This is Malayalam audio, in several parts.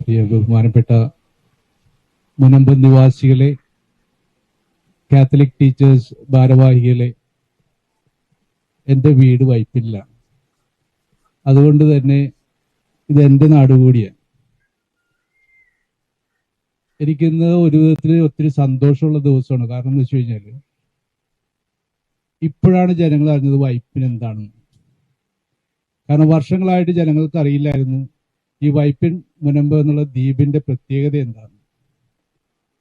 പ്രിയ ബഹുമാനപ്പെട്ട മുനമ്പം നിവാസികളെ, കാത്തലിക് ടീച്ചേഴ്സ് ഭാരവാഹികളെ, എൻ്റെ വീട് വൈപ്പില്ല. അതുകൊണ്ട് തന്നെ ഇത് എൻ്റെ നാടുകൂടിയാണ്. എനിക്കിന്ന് ഒരു വിധത്തിൽ ഒത്തിരി സന്തോഷമുള്ള ദിവസമാണ്. കാരണം എന്ന് വെച്ച് കഴിഞ്ഞാൽ ഇപ്പോഴാണ് ജനങ്ങൾ അറിഞ്ഞത് വൈപ്പിൻ എന്താണെന്ന്. കാരണം വർഷങ്ങളായിട്ട് ജനങ്ങൾക്ക് അറിയില്ലായിരുന്നു ഈ വൈപ്പിൻ മുനമ്പ് എന്നുള്ള ദ്വീപിന്റെ പ്രത്യേകത എന്താണ്.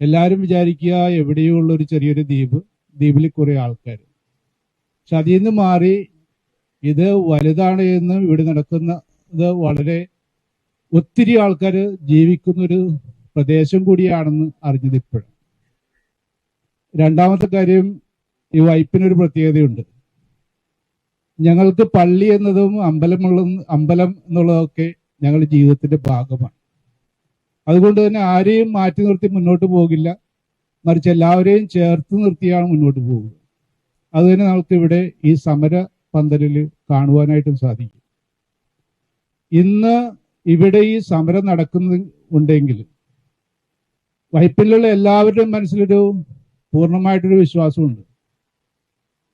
എല്ലാവരും വിചാരിക്കുക എവിടെയോ ഉള്ള ഒരു ചെറിയൊരു ദ്വീപിൽ കുറെ ആൾക്കാർ. പക്ഷെ അതിൽ നിന്ന് മാറി ഇത് വലുതാണ് എന്ന് ഇവിടെ നടക്കുന്നത് വളരെ ഒത്തിരി ആൾക്കാർ ജീവിക്കുന്നൊരു പ്രദേശം കൂടിയാണെന്ന് അറിഞ്ഞത് ഇപ്പോഴും. രണ്ടാമത്തെ കാര്യം, ഈ വൈപ്പിനൊരു പ്രത്യേകതയുണ്ട്. ഞങ്ങൾക്ക് പള്ളി എന്നതും അമ്പലം എന്നുള്ളതൊക്കെ ഞങ്ങളുടെ ജീവിതത്തിന്റെ ഭാഗമാണ്. അതുകൊണ്ട് തന്നെ ആരെയും മാറ്റി നിർത്തി മുന്നോട്ട് പോകില്ല, മറിച്ച് എല്ലാവരെയും ചേർത്ത് നിർത്തിയാണ് മുന്നോട്ട് പോകുക. അതുതന്നെ നമുക്ക് ഇവിടെ ഈ സമര പന്തലിൽ കാണുവാനായിട്ടും സാധിക്കും. ഇന്ന് ഇവിടെ ഈ സമരം നടക്കുന്നുണ്ടെങ്കിൽ വൈപ്പിലുള്ള എല്ലാവരുടെയും മനസ്സിലൊരു പൂർണ്ണമായിട്ടൊരു വിശ്വാസമുണ്ട്.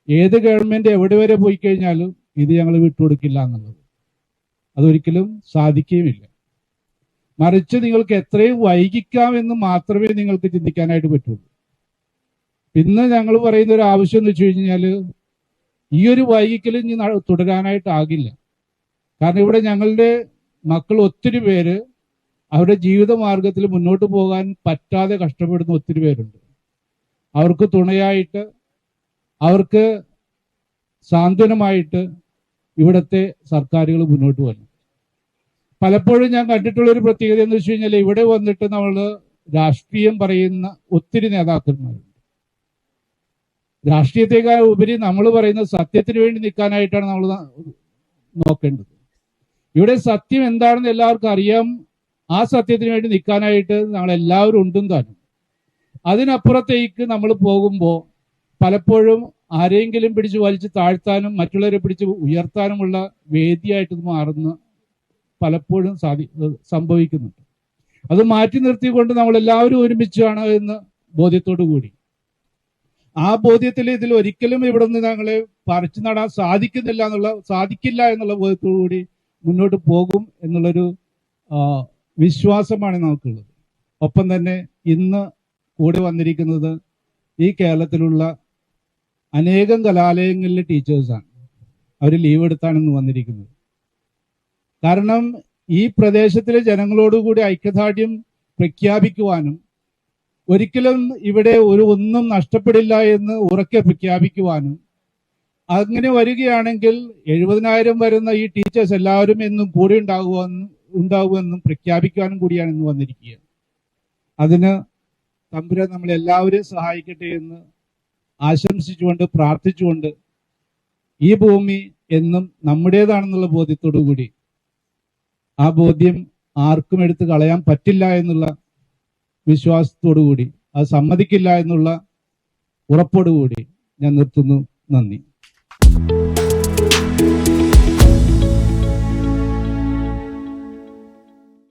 ഏത് ഗവൺമെന്റ് എവിടെ വരെ പോയി കഴിഞ്ഞാലും ഇത് ഞങ്ങൾ വിട്ടുകൊടുക്കില്ല എന്നുള്ളത്. അതൊരിക്കലും സാധിക്കുകയുമില്ല. മറിച്ച് നിങ്ങൾക്ക് എത്രയും വൈകിക്കാമെന്ന് മാത്രമേ നിങ്ങൾക്ക് ചിന്തിക്കാനായിട്ട് പറ്റുള്ളൂ. ഇന്ന് ഞങ്ങൾ പറയുന്ന ഒരു ആവശ്യം എന്ന് വെച്ച് കഴിഞ്ഞാൽ ഈ ഒരു വൈകിക്കലും ഇനി തുടരാനായിട്ടാകില്ല. കാരണം ഇവിടെ ഞങ്ങളുടെ മക്കൾ ഒത്തിരി പേര് അവരുടെ ജീവിത മാർഗത്തിൽ മുന്നോട്ട് പോകാൻ പറ്റാതെ കഷ്ടപ്പെടുന്ന ഒത്തിരി പേരുണ്ട്. അവർക്ക് തുണയായിട്ട്, അവർക്ക് സാന്ത്വനമായിട്ട് ഇവിടുത്തെ സർക്കാരുകൾ മുന്നോട്ട് വന്നു. പലപ്പോഴും ഞാൻ കണ്ടിട്ടുള്ളൊരു പ്രത്യേകത എന്ന് വെച്ച് കഴിഞ്ഞാൽ ഇവിടെ വന്നിട്ട് നമ്മൾ രാഷ്ട്രീയം പറയുന്ന ഒത്തിരി നേതാക്കന്മാരുണ്ട്. രാഷ്ട്രീയത്തെക്കാൾ ഉപരി നമ്മൾ പറയുന്ന സത്യത്തിന് വേണ്ടി നിൽക്കാനായിട്ടാണ് നമ്മൾ നോക്കേണ്ടത്. ഇവിടെ സത്യം എന്താണെന്ന് എല്ലാവർക്കും അറിയാം. ആ സത്യത്തിന് വേണ്ടി നിൽക്കാനായിട്ട് നമ്മളെല്ലാവരും ഉണ്ടും താനും. അതിനപ്പുറത്തേക്ക് നമ്മൾ പോകുമ്പോൾ പലപ്പോഴും ആരെങ്കിലും പിടിച്ച് വലിച്ച് താഴ്ത്താനും മറ്റുള്ളവരെ പിടിച്ച് ഉയർത്താനുമുള്ള വേദിയായിട്ട് മാറുന്ന പലപ്പോഴും സംഭവിക്കുന്നുണ്ട്. അത് മാറ്റി നിർത്തിക്കൊണ്ട് നമ്മളെല്ലാവരും ഒരുമിച്ചാണ് എന്ന് ബോധ്യത്തോടു കൂടി, ആ ബോധ്യത്തിൽ ഇതിൽ ഒരിക്കലും ഇവിടെ നിന്ന് ഞങ്ങളെ പറിച്ചു നടാൻ സാധിക്കില്ല എന്നുള്ള ബോധ്യത്തോടു കൂടി മുന്നോട്ട് പോകും എന്നുള്ളൊരു വിശ്വാസമാണ് നമുക്കുള്ളത്. ഒപ്പം തന്നെ ഇന്ന് കൂടെ വന്നിരിക്കുന്നത് ഈ കേരളത്തിലുള്ള അനേകം കലാലയങ്ങളിലെ ടീച്ചേഴ്സാണ്. അവർ ലീവ് എടുത്താണ് ഇന്ന് വന്നിരിക്കുന്നത്. കാരണം ഈ പ്രദേശത്തിലെ ജനങ്ങളോടുകൂടി ഐക്യദാർഢ്യം പ്രഖ്യാപിക്കുവാനും ഒരിക്കലും ഇവിടെ ഒന്നും നഷ്ടപ്പെടില്ല എന്ന് ഉറക്കെ പ്രഖ്യാപിക്കുവാനും, അങ്ങനെ വരികയാണെങ്കിൽ 70,000 വരുന്ന ഈ ടീച്ചേഴ്സ് എല്ലാവരും എന്നും കൂടെ ഉണ്ടാകുമെന്നും പ്രഖ്യാപിക്കാനും കൂടിയാണ് ഇന്ന് വന്നിരിക്കുക. അതിന് തമ്പുരാൻ നമ്മളെല്ലാവരെയും സഹായിക്കട്ടെ എന്ന് ആശംസിച്ചുകൊണ്ട് പ്രാർത്ഥിച്ചുകൊണ്ട് ഈ ഭൂമി എന്നും നമ്മുടേതാണെന്നുള്ള ബോധ്യത്തോടു കൂടി, ആ ബോധ്യം ആർക്കും എടുത്ത് കളയാൻ പറ്റില്ല എന്നുള്ള വിശ്വാസത്തോടു കൂടി, അത് സമ്മതിക്കില്ല എന്നുള്ള ഉറപ്പോടുകൂടി ഞാൻ നിർത്തുന്നു. നന്ദി.